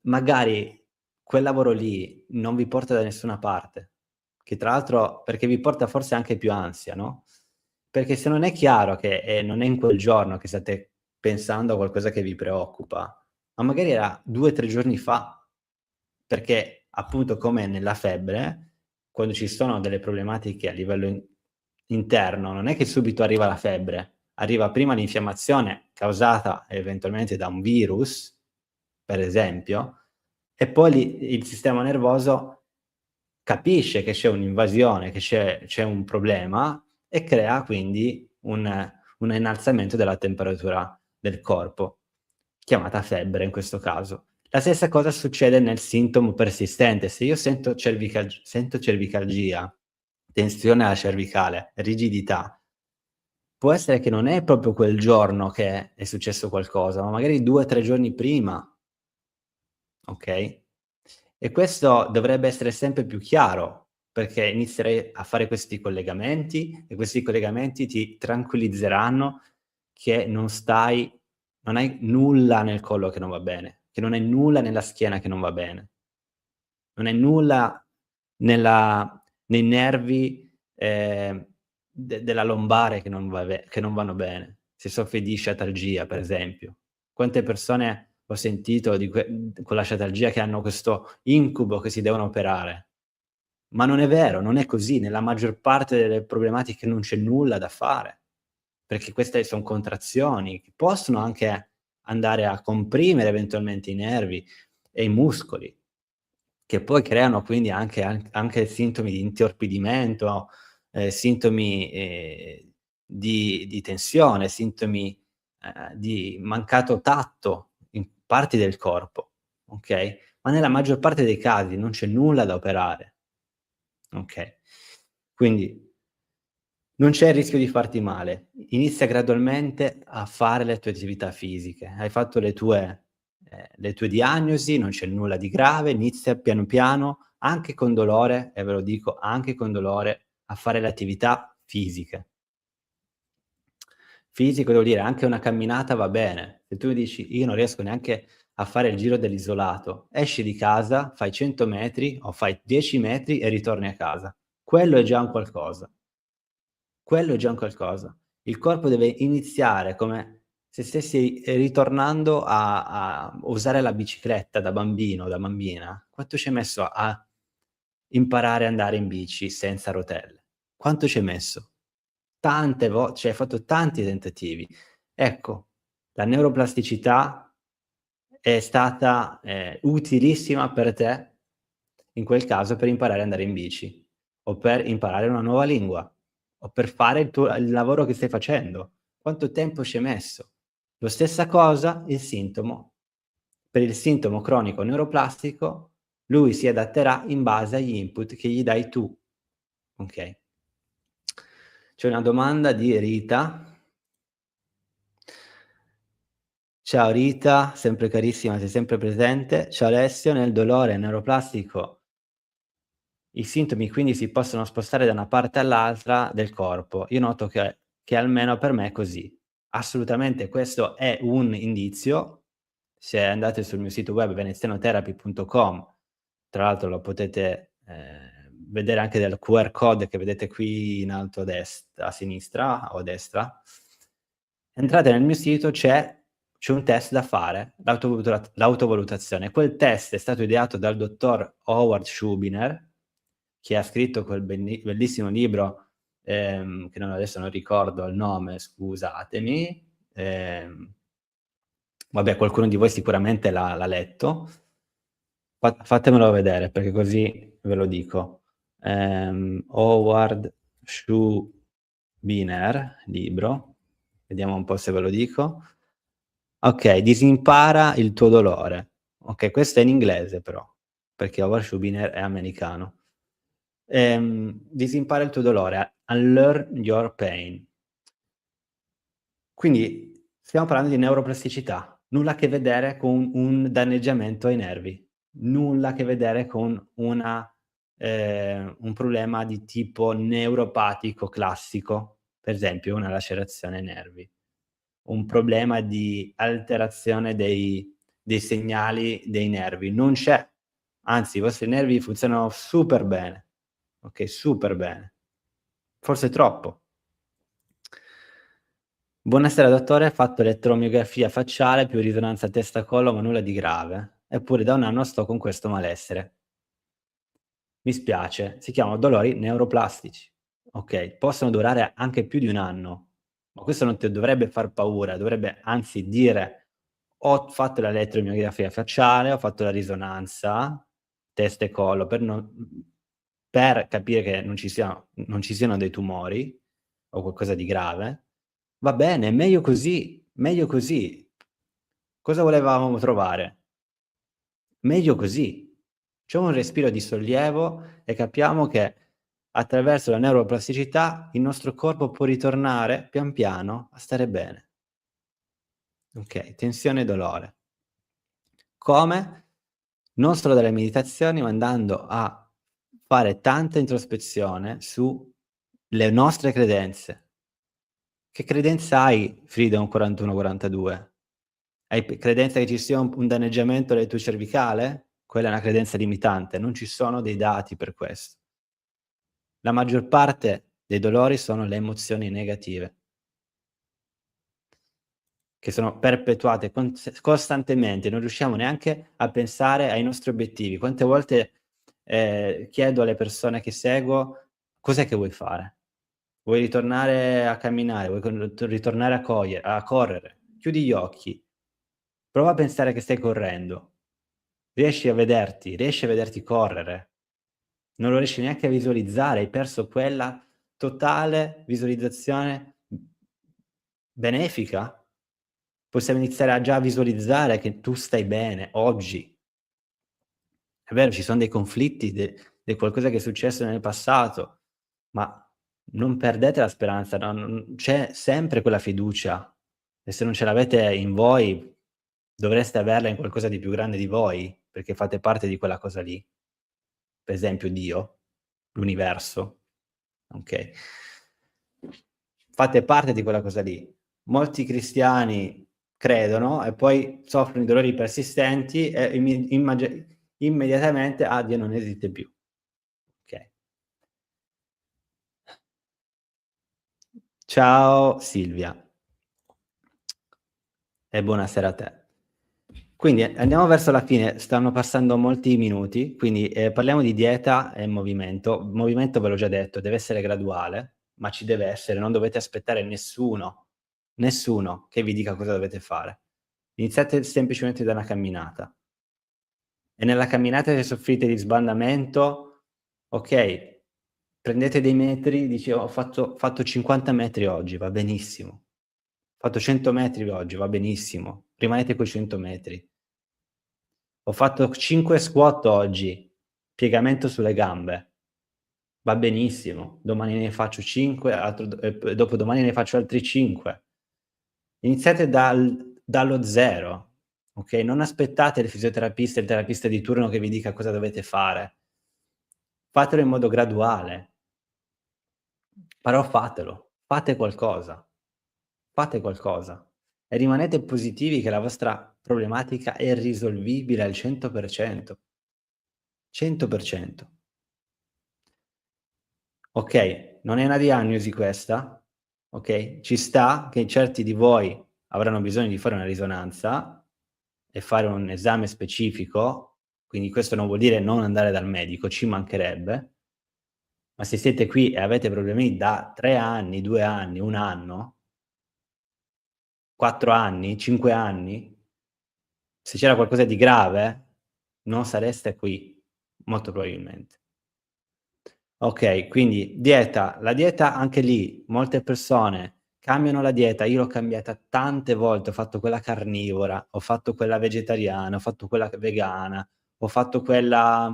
Magari quel lavoro lì non vi porta da nessuna parte, che tra l'altro perché vi porta forse anche più ansia, no, perché se non è chiaro che, non è in quel giorno che state pensando a qualcosa che vi preoccupa, ma magari era 2, 3 giorni fa, perché appunto come nella febbre, quando ci sono delle problematiche a livello interno, non è che subito arriva la febbre, arriva prima l'infiammazione causata eventualmente da un virus, per esempio, e poi il sistema nervoso capisce che c'è un'invasione, che c'è un problema e crea quindi un innalzamento della temperatura del corpo, chiamata febbre in questo caso. La stessa cosa succede nel sintomo persistente. Se io sento cervicalgia, tensione alla cervicale, rigidità, può essere che non è proprio quel giorno che è successo qualcosa, ma magari 2, 3 giorni prima, okay? E questo dovrebbe essere sempre più chiaro, perché inizierei a fare questi collegamenti e questi collegamenti ti tranquillizzeranno che non hai nulla nel collo che non va bene, che non hai nulla nella schiena che non va bene, non hai nulla nei nervi, della lombare che non vanno bene. Se soffri di sciatalgia, per esempio. Quante persone ho sentito con la sciatalgia che hanno questo incubo che si devono operare. Ma non è vero, non è così. Nella maggior parte delle problematiche non c'è nulla da fare, perché queste son contrazioni che possono anche andare a comprimere eventualmente i nervi e i muscoli, che poi creano quindi anche sintomi di intorpidimento, sintomi, di tensione, sintomi, di mancato tatto in parti del corpo, okay, ma nella maggior parte dei casi non c'è nulla da operare, okay. Quindi non c'è il rischio di farti male. Inizia gradualmente a fare le tue attività fisiche. Hai fatto le tue diagnosi, non c'è nulla di grave, inizia piano piano, anche con dolore, e ve lo dico, anche con dolore, a fare le attività fisiche. Fisico devo dire, anche una camminata va bene. Se tu mi dici: "Io non riesco neanche a fare il giro dell'isolato", esci di casa, fai 100 metri o fai 10 metri e ritorni a casa. Quello è già un qualcosa. Quello è già un qualcosa. Il corpo deve iniziare come se stessi, ritornando a usare la bicicletta da bambino, da bambina. Quanto ci hai messo a imparare a andare in bici senza rotelle? Quanto ci hai messo? Cioè hai fatto tanti tentativi. Ecco, la neuroplasticità è stata, utilissima per te, in quel caso, per imparare ad andare in bici, o per imparare una nuova lingua, o per fare il lavoro che stai facendo. Quanto tempo ci hai messo? Lo stessa cosa il sintomo. Per il sintomo cronico neuroplastico, lui si adatterà in base agli input che gli dai tu, okay? C'è una domanda di Rita. Ciao Rita, sempre carissima, sei sempre presente. Ciao Alessio, nel dolore neuroplastico i sintomi quindi si possono spostare da una parte all'altra del corpo. Io noto che almeno per me è così. Assolutamente questo è un indizio. Se andate sul mio sito web venezianotherapy.com, tra l'altro lo potete, vedere anche dal QR code che vedete qui in alto a sinistra o a destra. Entrate nel mio sito, c'è un test da fare, l'autovalutazione. Quel test è stato ideato dal dottor Howard Schubiner, che ha scritto quel bellissimo libro, che adesso non ricordo il nome, scusatemi. Vabbè, qualcuno di voi sicuramente l'ha letto. Fatemelo vedere, perché così ve lo dico. Howard Schubiner, libro, vediamo un po' se ve lo dico. Okay, "Disimpara il tuo dolore". Okay, questo è in inglese però, perché Howard Schubiner è americano. "Disimpara il tuo dolore, unlearn your pain". Quindi stiamo parlando di neuroplasticità, nulla a che vedere con un danneggiamento ai nervi, nulla a che vedere con un problema di tipo neuropatico classico, per esempio una lacerazione ai nervi, un problema di alterazione dei segnali dei nervi. Non c'è, anzi i vostri nervi funzionano super bene, okay, super bene, forse troppo. Buonasera dottore, fatto elettromiografia facciale più risonanza testa collo, ma nulla di grave. Eppure da 1 anno sto con questo malessere. mi spiace, si chiamano dolori neuroplastici, okay? Possono durare anche più di 1 anno, ma questo non ti dovrebbe far paura, dovrebbe anzi dire: "Ho fatto l'elettromiografia facciale, ho fatto la risonanza, testa e collo per capire che non ci siano dei tumori o qualcosa di grave. Va bene, meglio così, meglio così. Cosa volevamo trovare? Meglio così. C'è un respiro di sollievo e capiamo che attraverso la neuroplasticità il nostro corpo può ritornare pian piano a stare bene. Okay, tensione e dolore. Come? Non solo dalle meditazioni, ma andando a fare tanta introspezione sulle nostre credenze. Che credenza hai Freedom 4142? Hai credenza che ci sia un danneggiamento del tuo cervicale? Quella è una credenza limitante, non ci sono dei dati per questo. La maggior parte dei dolori sono le emozioni negative, che sono perpetuate costantemente, non riusciamo neanche a pensare ai nostri obiettivi. Quante volte, chiedo alle persone che seguo: "Cos'è che vuoi fare? Vuoi ritornare a camminare? Vuoi ritornare a correre? Chiudi gli occhi, prova a pensare che stai correndo. Riesci a vederti correre? Non lo riesci neanche a visualizzare, hai perso quella totale visualizzazione benefica? Possiamo iniziare a già visualizzare che tu stai bene oggi. È vero, ci son dei conflitti, de qualcosa che è successo nel passato, ma non perdete la speranza, c'è sempre quella fiducia e se non ce l'avete in voi, dovreste averla in qualcosa di più grande di voi, perché fate parte di quella cosa lì. Per esempio Dio, l'universo, okay. Fate parte di quella cosa lì. Molti cristiani credono e poi soffrono di dolori persistenti e immediatamente: "Ah, Dio non esiste più." Okay. Ciao Silvia e buonasera a te. Quindi andiamo verso la fine, stanno passando molti minuti, quindi, parliamo di dieta e movimento. Movimento ve l'ho già detto, deve essere graduale, ma ci deve essere, non dovete aspettare nessuno che vi dica cosa dovete fare. Iniziate semplicemente da una camminata e nella camminata se soffrite di sbandamento, okay, prendete dei metri, dici: "Ho fatto 50 metri oggi", va benissimo. Ho fatto 100 metri oggi, va benissimo, rimanete quei 100 metri. Ho fatto 5 squat oggi, piegamento sulle gambe, va benissimo, domani ne faccio 5, dopodomani ne faccio altri 5. Iniziate dallo 0, okay, non aspettate il fisioterapista, il terapista di turno che vi dica cosa dovete fare. Fatelo in modo graduale, però fatelo, fate qualcosa e rimanete positivi che la vostra problematica è risolvibile al 100%, 100%. Okay, non è una diagnosi questa, okay, ci sta che certi di voi avranno bisogno di fare una risonanza e fare un esame specifico, quindi questo non vuol dire non andare dal medico, ci mancherebbe, ma se siete qui e avete problemi da 3 anni, 2 anni, 1 anno, 4 anni, 5 anni, se c'era qualcosa di grave non sareste qui, molto probabilmente. Okay, quindi dieta. La dieta anche lì, molte persone cambiano la dieta, io l'ho cambiata tante volte, ho fatto quella carnivora, ho fatto quella vegetariana, ho fatto quella vegana, ho fatto quella,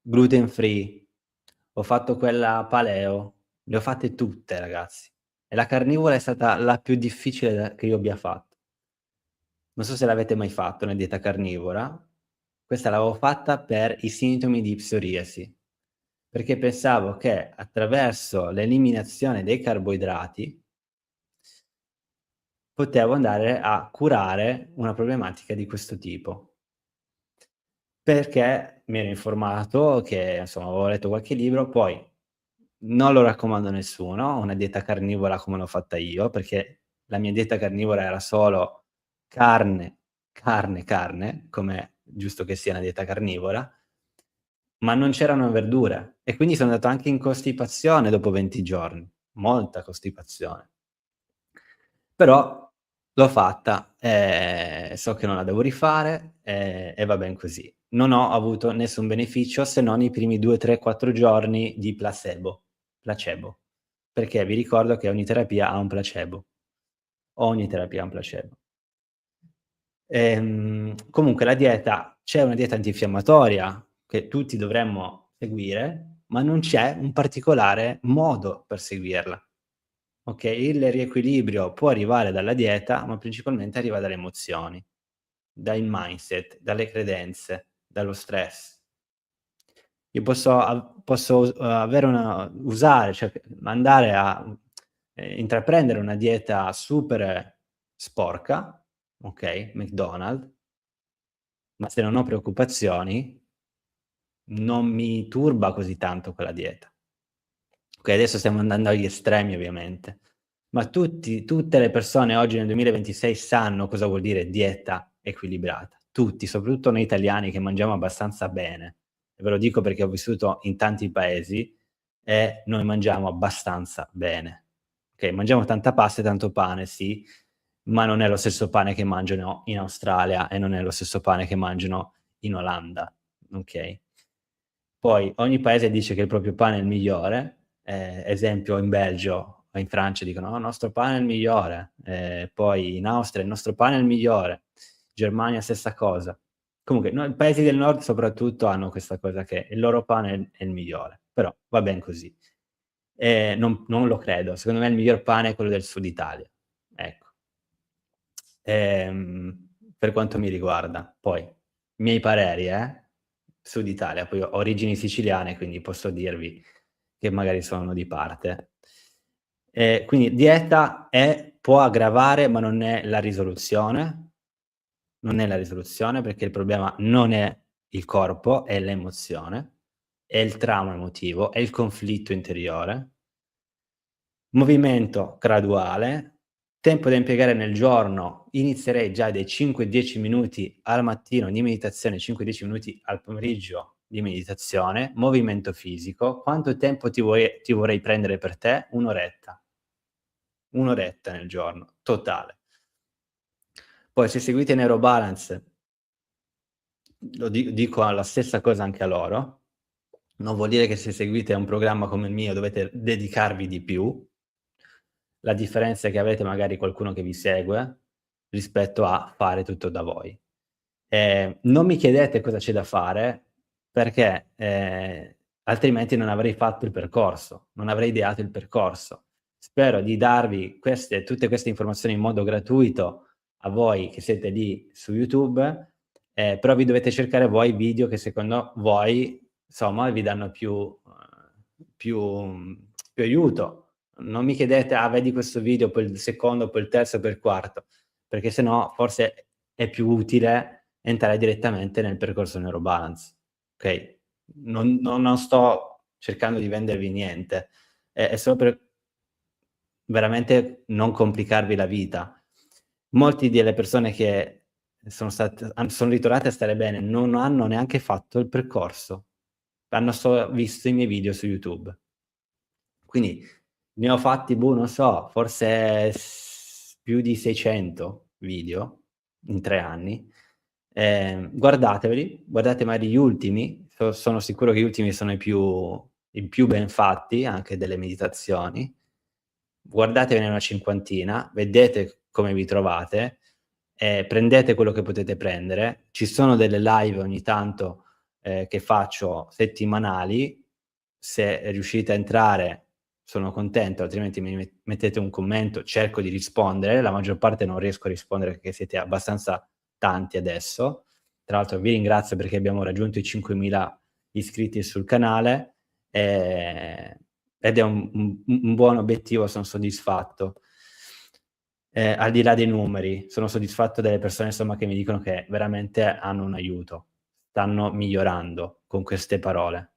gluten free, ho fatto quella paleo, le ho fatte tutte ragazzi. E la carnivora è stata la più difficile da che io abbia fatto. Non so se l'avete mai fatto una dieta carnivora. Questa l'avevo fatta per i sintomi di psoriasi, perché pensavo che attraverso l'eliminazione dei carboidrati potevo andare a curare una problematica di questo tipo. Perché mi ero informato che insomma avevo letto qualche libro, poi non lo raccomando a nessuno, una dieta carnivora come l'ho fatta io, perché la mia dieta carnivora era solo carne, carne, carne, come giusto che sia una dieta carnivora, ma non c'erano verdure e quindi sono andato anche in costipazione dopo 20 giorni, molta costipazione. Però l'ho fatta, so che non la devo rifare, e va ben così. Non ho avuto nessun beneficio se non i primi 2, 3, 4 giorni di placebo, perché vi ricordo che ogni terapia ha un placebo. Ogni terapia ha un placebo. Comunque la dieta c'è una dieta antinfiammatoria che tutti dovremmo seguire, ma non c'è un particolare modo per seguirla. Okay, il riequilibrio può arrivare dalla dieta, ma principalmente arriva dalle emozioni, dal mindset, dalle credenze, dallo stress. Io posso avere usare, cioè andare a, intraprendere una dieta super sporca, okay, McDonald's, ma se non ho preoccupazioni, non mi turba così tanto quella dieta. Okay, adesso stiamo andando agli estremi ovviamente, ma tutte le persone oggi nel 2026 sanno cosa vuol dire dieta equilibrata. Tutti, soprattutto noi italiani che mangiamo abbastanza bene. E ve lo dico perché ho vissuto in tanti paesi e noi mangiamo abbastanza bene. Okay, mangiamo tanta pasta e tanto pane, sì, ma non è lo stesso pane che mangiano in Australia e non è lo stesso pane che mangiano in Olanda, okay? Poi ogni paese dice che il proprio pane è il migliore, esempio in Belgio o in Francia dicono: "No, il nostro pane è il migliore", poi in Austria: "Il nostro pane è il migliore", Germania stessa cosa. Comunque i paesi del nord soprattutto hanno questa cosa che il loro pane è il migliore, però va ben così. Non lo credo, secondo me il miglior pane è quello del Sud Italia, ecco. Per quanto mi riguarda. Poi, miei pareri, Sud Italia, poi ho origini siciliane, quindi posso dirvi che magari sono di parte. Quindi dieta può aggravare, ma non è la risoluzione, perché il problema non è il corpo, è l'emozione, è il trauma emotivo, è il conflitto interiore. Movimento graduale, tempo da impiegare nel giorno, inizierei già dai 5, 10 minuti al mattino di meditazione, 5, 10 minuti al pomeriggio di meditazione, movimento fisico. Quanto tempo ti vorrei prendere per te? 1 oretta. 1 oretta nel giorno, totale. Poi se seguite Neurobalance, dico la stessa cosa anche a loro, non vuol dire che se seguite un programma come il mio dovete dedicarvi di più. La differenza è che avete magari qualcuno che vi segue, rispetto a fare tutto da voi. Non mi chiedete cosa c'è da fare, perché, altrimenti non avrei fatto il percorso, non avrei ideato il percorso. Spero di darvi tutte queste informazioni in modo gratuito a voi che siete lì su YouTube, però vi dovete cercare voi video che secondo voi, insomma, vi danno più aiuto. Non mi chiedete: "Ah, vedi questo video, poi il secondo, poi il terzo, poi il quarto", perché se no forse è più utile entrare direttamente nel percorso Neurobalance, okay? Non sto cercando di vendervi niente, è solo per veramente non complicarvi la vita. Molti delle persone che sono ritornate a stare bene, non hanno neanche fatto il percorso, hanno solo visto i miei video su YouTube. Quindi ne ho fatti, boh, non so, forse più di 600 video in 3 anni. Guardateveli, guardate magari gli ultimi, sono sicuro che gli ultimi sono i più ben fatti, anche delle meditazioni. Guardatevene una cinquantina, vedete come vi trovate, prendete quello che potete prendere. Ci sono delle live ogni tanto, che faccio settimanali, se riuscite a entrare sono contento, altrimenti mi mettete un commento, cerco di rispondere. La maggior parte non riesco a rispondere perché siete abbastanza tanti adesso. Tra l'altro vi ringrazio perché abbiamo raggiunto i 5.000 iscritti sul canale, ed è un buon obiettivo, son soddisfatto. Al di là dei numeri, sono soddisfatto delle persone, insomma, che mi dicono che veramente hanno un aiuto, stanno migliorando con queste parole.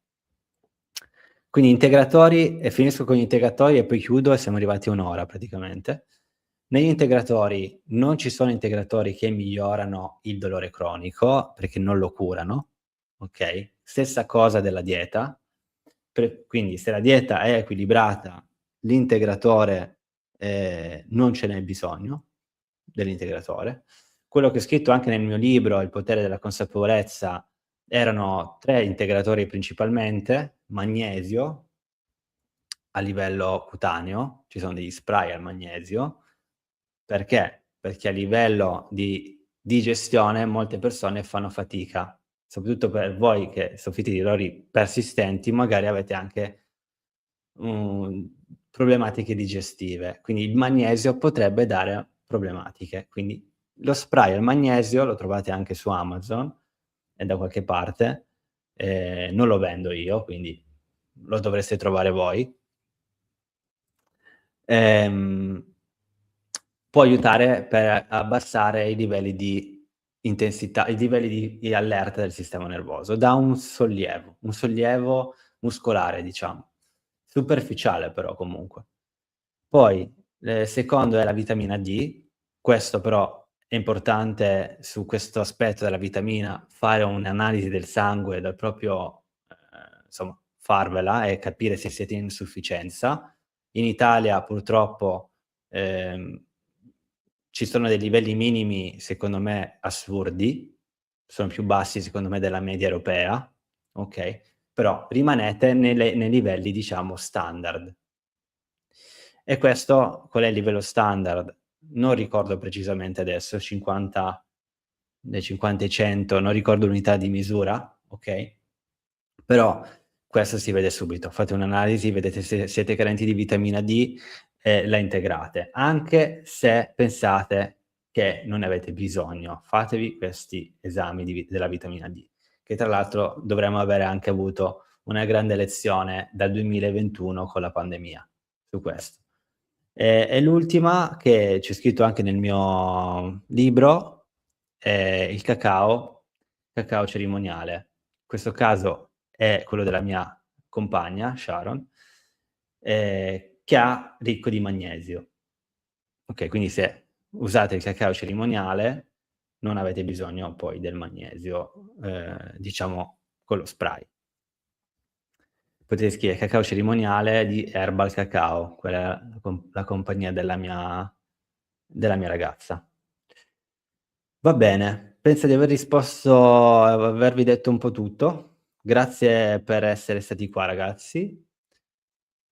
Quindi integratori, e finisco con gli integratori e poi chiudo e siamo arrivati a 1 ora praticamente. Negli integratori non ci sono integratori che migliorano il dolore cronico, perché non lo curano, okay? Stessa cosa della dieta. Quindi se la dieta è equilibrata, l'integratore, non ce n'è bisogno dell'integratore. Quello che ho scritto anche nel mio libro, Il potere della consapevolezza, erano 3 integratori principalmente: magnesio a livello cutaneo, ci sono degli spray al magnesio. Perché? Perché a livello di digestione molte persone fanno fatica, soprattutto per voi che soffrite di dolori persistenti, magari avete anche, problematiche digestive, quindi il magnesio potrebbe dare problematiche. Quindi lo spray al magnesio lo trovate anche su Amazon e da qualche parte, non lo vendo io, quindi lo dovreste trovare voi. Ehm, Può aiutare per abbassare i livelli di intensità, i livelli di allerta del sistema nervoso. Dà un sollievo muscolare diciamo, superficiale però comunque. Poi, secondo è la vitamina D, questo però è importante su questo aspetto della vitamina fare un'analisi del sangue dal proprio insomma farvela e capire se siete in insufficienza. In Italia purtroppo, ehm, ci sono dei livelli minimi secondo me assurdi, sono più bassi secondo me della media europea, okay, però rimanete nei livelli diciamo standard. E questo qual è il livello standard? Non ricordo precisamente adesso, 50 dai 50 ai 100, non ricordo l'unità di misura, okay, però questo si vede subito. Fate un'analisi, vedete se siete carenti di vitamina D e la integrate. Anche se pensate che non ne avete bisogno, fatevi questi esami della vitamina D, che tra l'altro dovremmo avere anche avuto una grande lezione dal 2021 con la pandemia su questo. E l'ultima, che c'è scritto anche nel mio libro, è il cacao cerimoniale. In questo caso è quello della mia compagna Sharon, che ha ricco di magnesio. Okay, quindi se usate il cacao cerimoniale non avete bisogno poi del magnesio, diciamo con lo spray. Potete scrivere cacao cerimoniale di Herbal Cacao, quella è la compagnia della mia ragazza. Va bene, penso di aver risposto avervi detto un po' tutto. Grazie per essere stati qua ragazzi.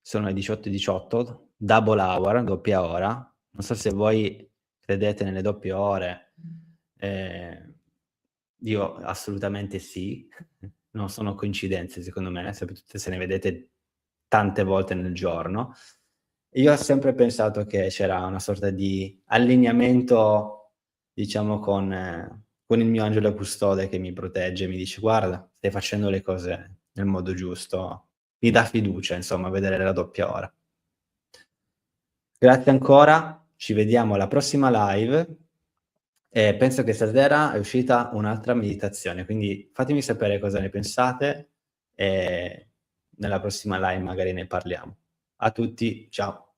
Sono le 18:18, double hour, doppia ora. Non so se voi credete nelle doppie ore, ehm, io assolutamente sì. Non sono coincidenze secondo me, soprattutto se ne vedete tante volte nel giorno. Io ho sempre pensato che c'era una sorta di allineamento, diciamo, con il mio angelo custode che mi protegge, mi dice: "Guarda, stai facendo le cose nel modo giusto." Mi dà fiducia, insomma, vedere la doppia ora. Grazie ancora, ci vediamo alla prossima live e penso che stasera è uscita un'altra meditazione, quindi fatemi sapere cosa ne pensate e nella prossima live magari ne parliamo. A tutti, ciao.